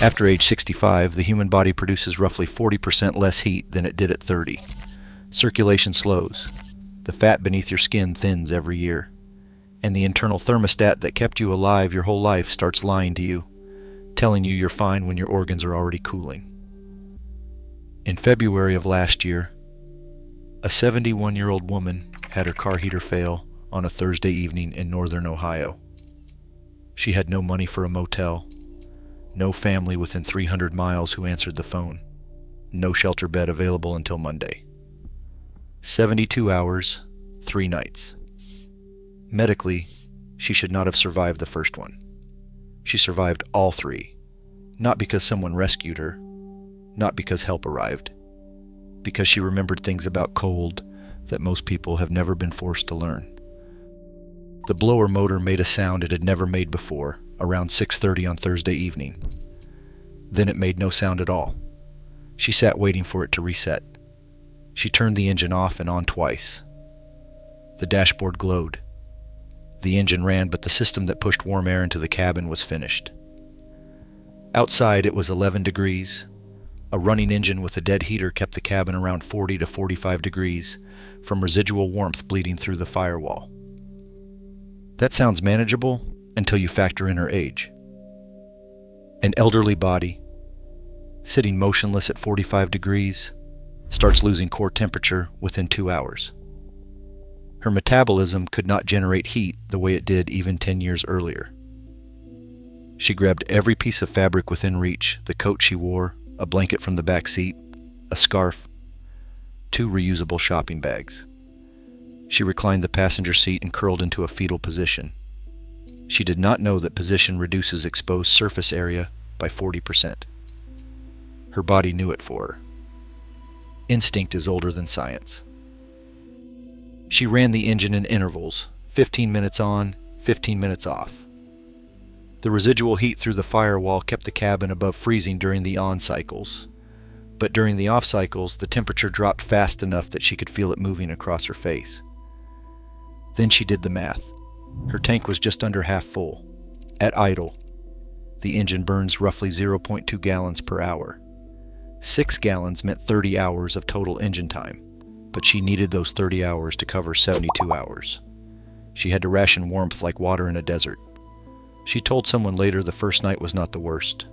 After age 65, the human body produces roughly 40% less heat than it did at 30. Circulation slows. The fat beneath your skin thins every year. And the internal thermostat that kept you alive your whole life starts lying to you, telling you you're fine when your organs are already cooling. In February of last year, a 71-year-old woman had her car heater fail on a Thursday evening in northern Ohio. She had no money for a motel, no family within 300 miles who answered the phone, no shelter bed available until Monday. 72 hours, 3 nights. Medically, she should not have survived the first one. She survived all 3, not because someone rescued her, not because help arrived, because she remembered things about cold that most people have never been forced to learn. The blower motor made a sound it had never made before, around 6:30 on Thursday evening. Then it made no sound at all. She sat waiting for it to reset. She turned the engine off and on twice. The dashboard glowed. The engine ran, but the system that pushed warm air into the cabin was finished. Outside it was 11 degrees. A running engine with a dead heater kept the cabin around 40 to 45 degrees from residual warmth bleeding through the firewall. That sounds manageable until you factor in her age. An elderly body, sitting motionless at 45 degrees, starts losing core temperature within 2 hours. Her metabolism could not generate heat the way it did even 10 years earlier. She grabbed every piece of fabric within reach, the coat she wore, a blanket from the back seat, a scarf, 2 reusable shopping bags. She reclined the passenger seat and curled into a fetal position. She did not know that position reduces exposed surface area by 40%. Her body knew it for her. Instinct is older than science. She ran the engine in intervals, 15 minutes on, 15 minutes off. The residual heat through the firewall kept the cabin above freezing during the on cycles, but during the off cycles, the temperature dropped fast enough that she could feel it moving across her face. Then she did the math. Her tank was just under half full. At idle, the engine burns roughly 0.2 gallons per hour. 6 gallons meant 30 hours of total engine time, but she needed those 30 hours to cover 72 hours. She had to ration warmth like water in a desert. She told someone later the first night was not the worst.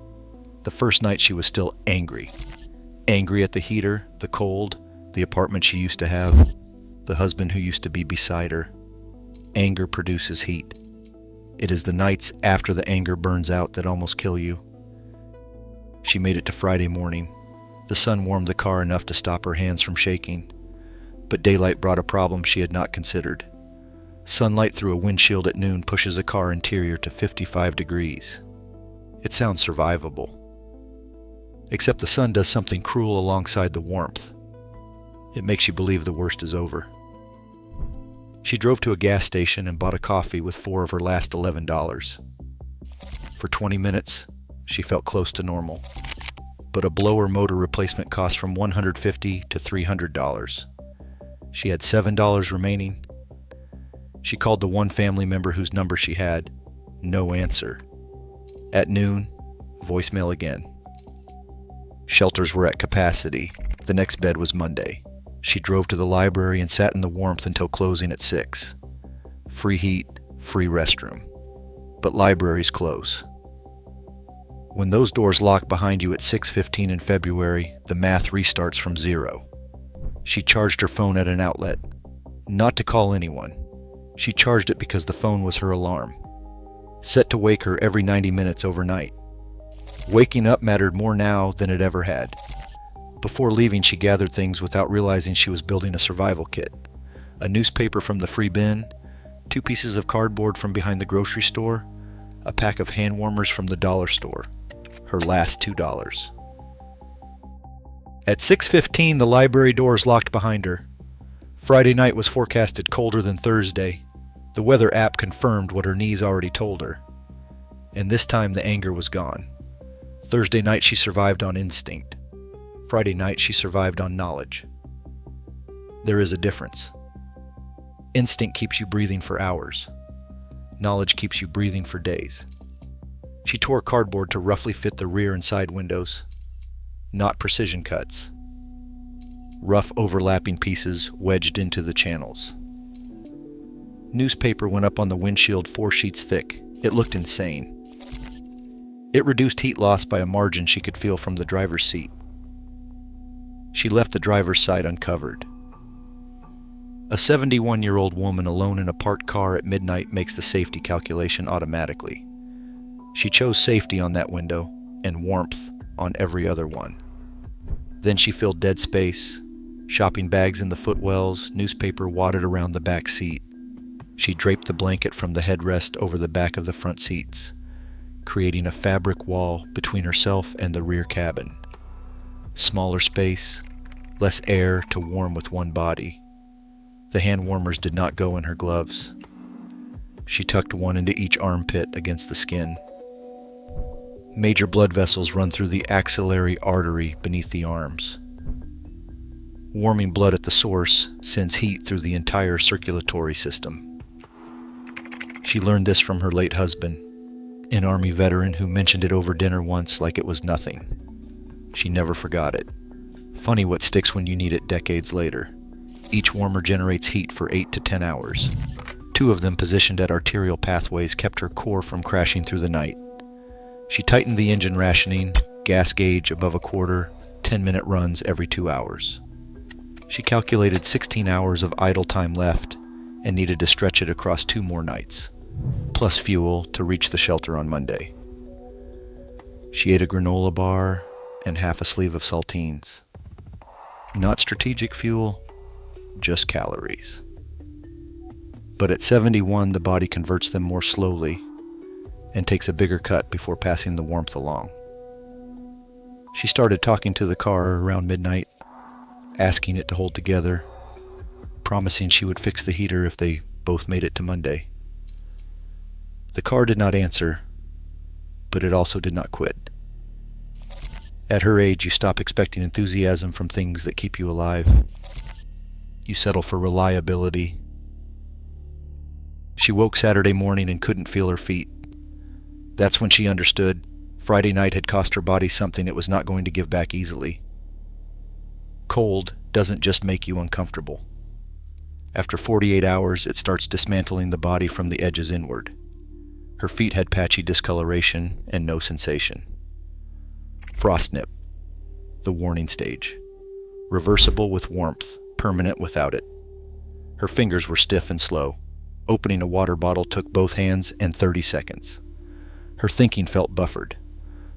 The first night she was still angry. Angry at the heater, the cold, the apartment she used to have, the husband who used to be beside her. Anger produces heat. It is the nights after the anger burns out that almost kill you. She made it to Friday morning. The sun warmed the car enough to stop her hands from shaking, but daylight brought a problem she had not considered. Sunlight through a windshield at noon pushes a car interior to 55 degrees. It sounds survivable. Except the sun does something cruel alongside the warmth. It makes you believe the worst is over. She drove to a gas station and bought a coffee with 4 of her last $11. For 20 minutes, she felt close to normal, but a blower motor replacement cost from $150 to $300. She had $7 remaining. She called the one family member whose number she had. No answer. At noon, voicemail again. Shelters were at capacity. The next bed was Monday. She drove to the library and sat in the warmth until closing at 6. Free heat, free restroom. But libraries close. When those doors lock behind you at 6:15 in February, the math restarts from 0. She charged her phone at an outlet. Not to call anyone. She charged it because the phone was her alarm, set to wake her every 90 minutes overnight. Waking up mattered more now than it ever had. Before leaving, she gathered things without realizing she was building a survival kit. A newspaper from the free bin, 2 pieces of cardboard from behind the grocery store, a pack of hand warmers from the dollar store. Her last $2. At 6:15, the library doors locked behind her. Friday night was forecasted colder than Thursday. The weather app confirmed what her knees already told her. And this time the anger was gone. Thursday night she survived on instinct. Friday night she survived on knowledge. There is a difference. Instinct keeps you breathing for hours. Knowledge keeps you breathing for days. She tore cardboard to roughly fit the rear and side windows. Not precision cuts. Rough overlapping pieces wedged into the channels. Newspaper went up on the windshield 4 sheets thick. It looked insane. It reduced heat loss by a margin she could feel from the driver's seat. She left the driver's side uncovered. A 71-year-old woman alone in a parked car at midnight makes the safety calculation automatically. She chose safety on that window and warmth on every other one. Then she filled dead space, shopping bags in the footwells, newspaper wadded around the back seat. She draped the blanket from the headrest over the back of the front seats, creating a fabric wall between herself and the rear cabin. Smaller space, less air to warm with one body. The hand warmers did not go in her gloves. She tucked one into each armpit against the skin. Major blood vessels run through the axillary artery beneath the arms. Warming blood at the source sends heat through the entire circulatory system. She learned this from her late husband, an Army veteran who mentioned it over dinner once like it was nothing. She never forgot it. Funny what sticks when you need it decades later. Each warmer generates heat for 8 to 10 hours. 2 of them positioned at arterial pathways kept her core from crashing through the night. She tightened the engine rationing, gas gauge above a quarter, 10-minute runs every 2 hours. She calculated 16 hours of idle time left and needed to stretch it across 2 more nights, plus fuel to reach the shelter on Monday. She ate a granola bar and half a sleeve of saltines. Not strategic fuel, just calories. But at 71, the body converts them more slowly and takes a bigger cut before passing the warmth along. She started talking to the car around midnight, asking it to hold together, promising she would fix the heater if they both made it to Monday. The car did not answer, but it also did not quit. At her age, you stop expecting enthusiasm from things that keep you alive. You settle for reliability. She woke Saturday morning and couldn't feel her feet. That's when she understood Friday night had cost her body something it was not going to give back easily. Cold doesn't just make you uncomfortable. After 48 hours, it starts dismantling the body from the edges inward. Her feet had patchy discoloration and no sensation. Frostnip, the warning stage. Reversible with warmth, permanent without it. Her fingers were stiff and slow. Opening a water bottle took both hands and 30 seconds. Her thinking felt buffered.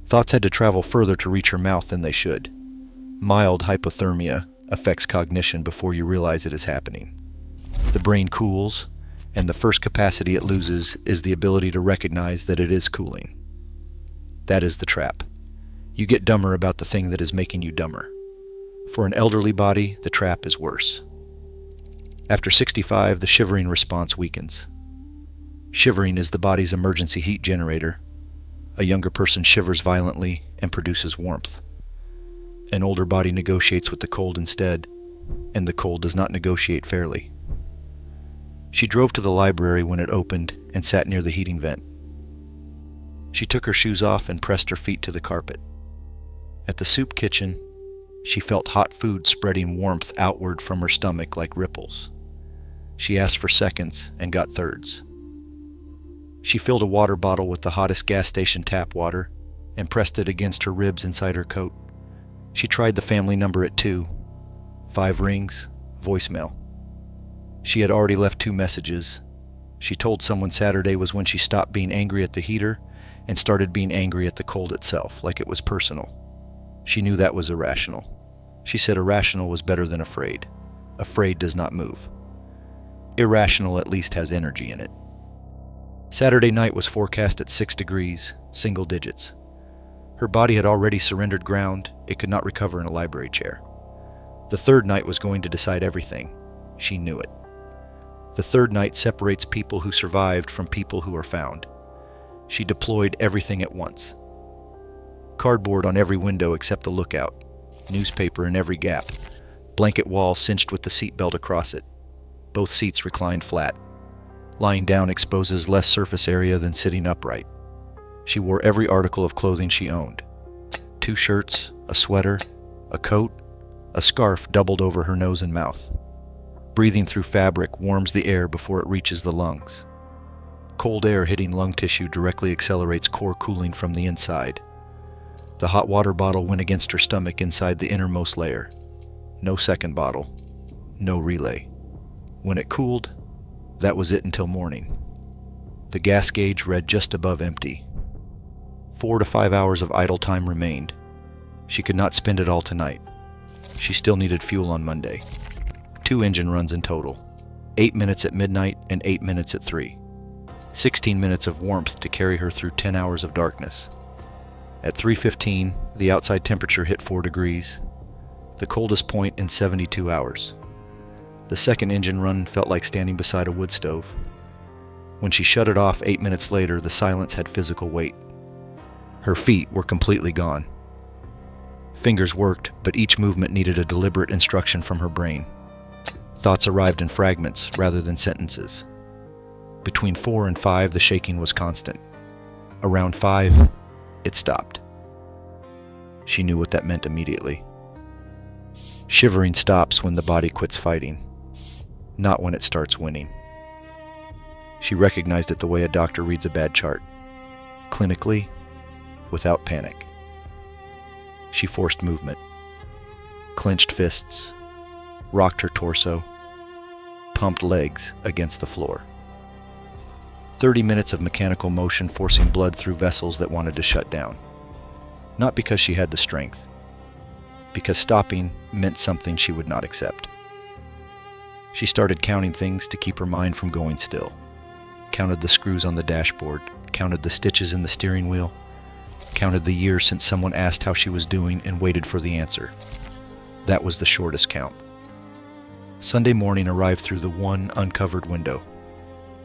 Thoughts had to travel further to reach her mouth than they should. Mild hypothermia affects cognition before you realize it is happening. The brain cools, and the first capacity it loses is the ability to recognize that it is cooling. That is the trap. You get dumber about the thing that is making you dumber. For an elderly body, the trap is worse. After 65, the shivering response weakens. Shivering is the body's emergency heat generator. A younger person shivers violently and produces warmth. An older body negotiates with the cold instead, and the cold does not negotiate fairly. She drove to the library when it opened and sat near the heating vent. She took her shoes off and pressed her feet to the carpet. At the soup kitchen, she felt hot food spreading warmth outward from her stomach like ripples. She asked for seconds and got thirds. She filled a water bottle with the hottest gas station tap water and pressed it against her ribs inside her coat. She tried the family number at 2. 5 rings, voicemail. She had already left 2 messages. She told someone Saturday was when she stopped being angry at the heater and started being angry at the cold itself, like it was personal. She knew that was irrational. She said irrational was better than afraid. Afraid does not move. Irrational at least has energy in it. Saturday night was forecast at 6 degrees, single digits. Her body had already surrendered ground. It could not recover in a library chair. The third night was going to decide everything. She knew it. The third night separates people who survived from people who are found. She deployed everything at once. Cardboard on every window except the lookout. Newspaper in every gap. Blanket wall cinched with the seatbelt across it. Both seats reclined flat. Lying down exposes less surface area than sitting upright. She wore every article of clothing she owned. 2 shirts, a sweater, a coat, a scarf doubled over her nose and mouth. Breathing through fabric warms the air before it reaches the lungs. Cold air hitting lung tissue directly accelerates core cooling from the inside. The hot water bottle went against her stomach inside the innermost layer. No second bottle. No relay. When it cooled, that was it until morning. The gas gauge read just above empty. 4 to 5 hours of idle time remained. She could not spend it all tonight. She still needed fuel on Monday. 2 engine runs in total. 8 minutes at midnight and 8 minutes at 3. 16 minutes of warmth to carry her through 10 hours of darkness. At 3:15, the outside temperature hit 4 degrees, the coldest point in 72 hours. The second engine run felt like standing beside a wood stove. When she shut it off 8 minutes later, the silence had physical weight. Her feet were completely gone. Fingers worked, but each movement needed a deliberate instruction from her brain. Thoughts arrived in fragments rather than sentences. Between 4 and 5, the shaking was constant. Around 5, it stopped. She knew what that meant immediately. Shivering stops when the body quits fighting, not when it starts winning. She recognized it the way a doctor reads a bad chart, clinically, without panic. She forced movement, clenched fists, rocked her torso, pumped legs against the floor. 30 minutes of mechanical motion forcing blood through vessels that wanted to shut down. Not because she had the strength, because stopping meant something she would not accept. She started counting things to keep her mind from going still. Counted the screws on the dashboard, counted the stitches in the steering wheel, counted the years since someone asked how she was doing and waited for the answer. That was the shortest count. Sunday morning arrived through the one uncovered window.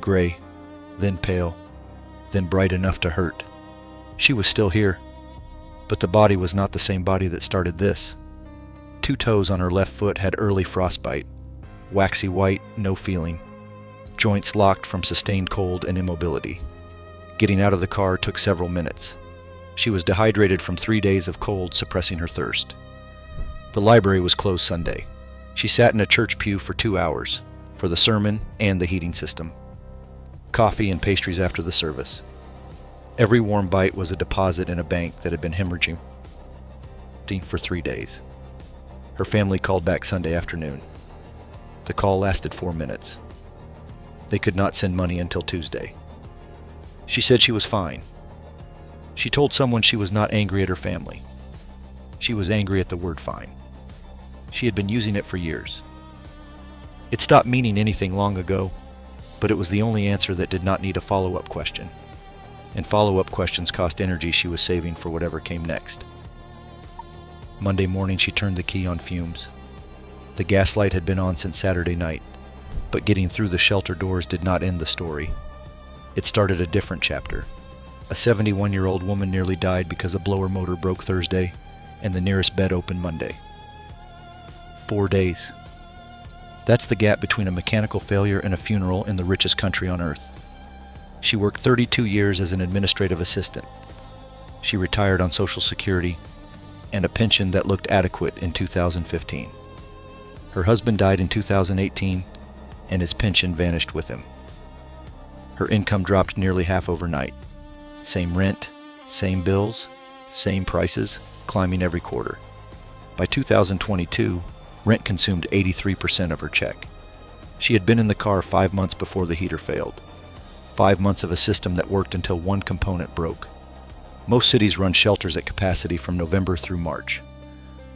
Gray, then pale, then bright enough to hurt. She was still here, but the body was not the same body that started this. 2 toes on her left foot had early frostbite, waxy white, no feeling, joints locked from sustained cold and immobility. Getting out of the car took several minutes. She was dehydrated from 3 days of cold suppressing her thirst. The library was closed Sunday. She sat in a church pew for 2 hours, for the sermon and the heating system. Coffee and pastries after the service. Every warm bite was a deposit in a bank that had been hemorrhaging for 3 days. Her family called back Sunday afternoon. The call lasted 4 minutes. They could not send money until Tuesday. She said she was fine. She told someone she was not angry at her family. She was angry at the word fine. She had been using it for years. It stopped meaning anything long ago, but it was the only answer that did not need a follow-up question. And follow-up questions cost energy she was saving for whatever came next. Monday morning she turned the key on fumes. The gas light had been on since Saturday night, but getting through the shelter doors did not end the story. It started a different chapter. A 71-year-old woman nearly died because a blower motor broke Thursday, and the nearest bed opened Monday. 4 days. That's the gap between a mechanical failure and a funeral in the richest country on earth. She worked 32 years as an administrative assistant. She retired on Social Security and a pension that looked adequate in 2015. Her husband died in 2018, and his pension vanished with him. Her income dropped nearly half overnight. Same rent, same bills, same prices, climbing every quarter. By 2022, rent consumed 83% of her check. She had been in the car 5 months before the heater failed. 5 months of a system that worked until one component broke. Most cities run shelters at capacity from November through March.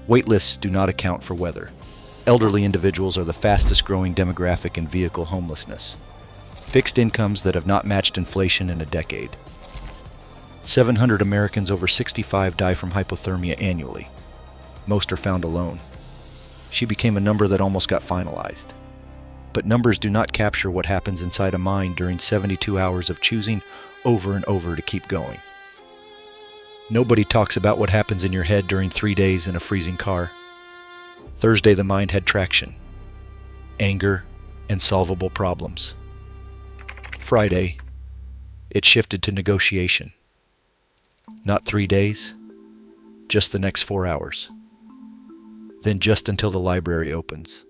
Wait lists do not account for weather. Elderly individuals are the fastest growing demographic in vehicle homelessness. Fixed incomes that have not matched inflation in a decade. 700 Americans over 65 die from hypothermia annually. Most are found alone. She became a number that almost got finalized. But numbers do not capture what happens inside a mind during 72 hours of choosing over and over to keep going. Nobody talks about what happens in your head during 3 days in a freezing car. Thursday the mind had traction, anger, and solvable problems. Friday, it shifted to negotiation, Not 3 days, just the next 4 hours. Then just until the library opens.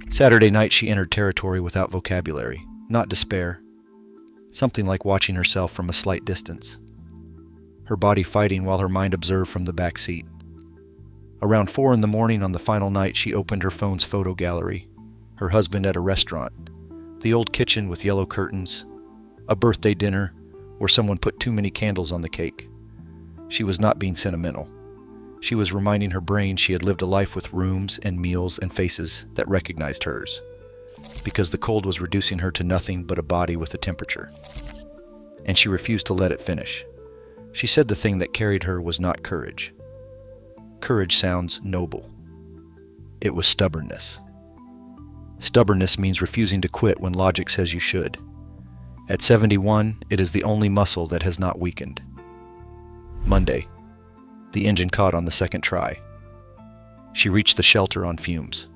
Saturday night she entered territory without vocabulary, not despair. Something like watching herself from a slight distance. Her body fighting while her mind observed from the back seat. Around 4 in the morning on the final night she opened her phone's photo gallery. Her husband at a restaurant. The old kitchen with yellow curtains. A birthday dinner where someone put too many candles on the cake. She was not being sentimental. She was reminding her brain she had lived a life with rooms and meals and faces that recognized hers, because the cold was reducing her to nothing but a body with a temperature. And she refused to let it finish. She said the thing that carried her was not courage. Courage sounds noble. It was stubbornness. Stubbornness means refusing to quit when logic says you should. At 71, it is the only muscle that has not weakened. Monday. The engine caught on the second try. She reached the shelter on fumes.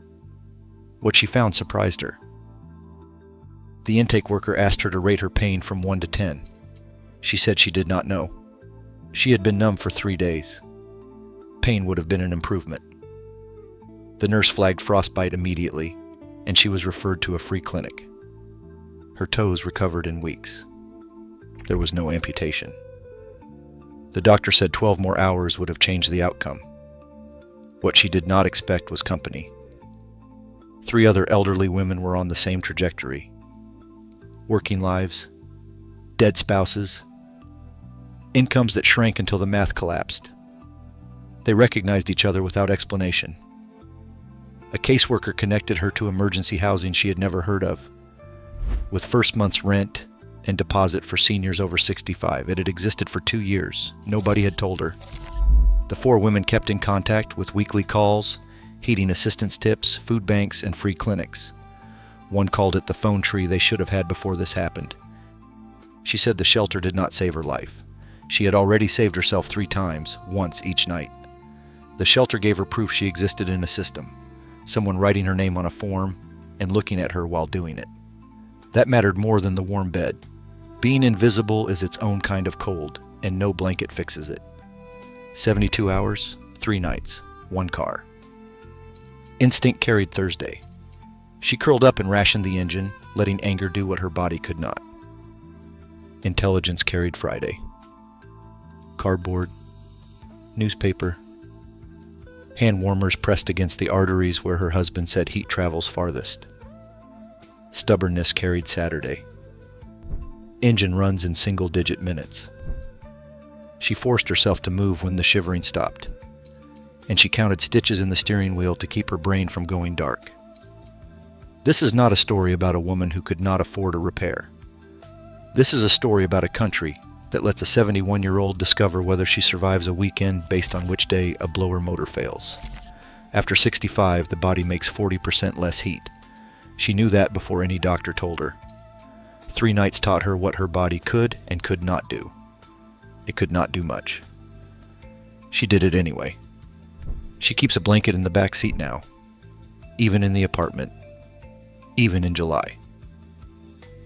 What she found surprised her. The intake worker asked her to rate her pain from 1 to 10. She said she did not know. She had been numb for 3 days. Pain would have been an improvement. The nurse flagged frostbite immediately, and she was referred to a free clinic. Her toes recovered in weeks. There was no amputation. The doctor said 12 more hours would have changed the outcome. What she did not expect was company. 3 other elderly women were on the same trajectory. Working lives, dead spouses, incomes that shrank until the math collapsed. They recognized each other without explanation. A caseworker connected her to emergency housing she had never heard of, with first month's rent and deposit for seniors over 65. It had existed for 2 years. Nobody had told her. The 4 women kept in contact with weekly calls, heating assistance tips, food banks, and free clinics. One called it the phone tree they should have had before this happened. She said the shelter did not save her life. She had already saved herself 3 times, once each night. The shelter gave her proof she existed in a system, someone writing her name on a form and looking at her while doing it. That mattered more than the warm bed. Being invisible is its own kind of cold, and no blanket fixes it. 72 hours, 3 nights, 1 car. Instinct carried Thursday. She curled up and rationed the engine, letting anger do what her body could not. Intelligence carried Friday. Cardboard, newspaper, hand warmers pressed against the arteries where her husband said heat travels farthest. Stubbornness carried Saturday. Engine runs in single-digit minutes. She forced herself to move when the shivering stopped, and she counted stitches in the steering wheel to keep her brain from going dark. This is not a story about a woman who could not afford a repair. This is a story about a country that lets a 71-year-old discover whether she survives a weekend based on which day a blower motor fails. After 65, the body makes 40% less heat. She knew that before any doctor told her. 3 nights taught her what her body could and could not do. It could not do much. She did it anyway. She keeps a blanket in the back seat now, even in the apartment, even in July.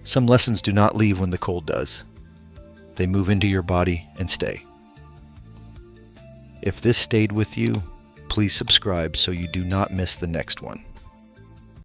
Some lessons do not leave when the cold does. They move into your body and stay. If this stayed with you, please subscribe so you do not miss the next one.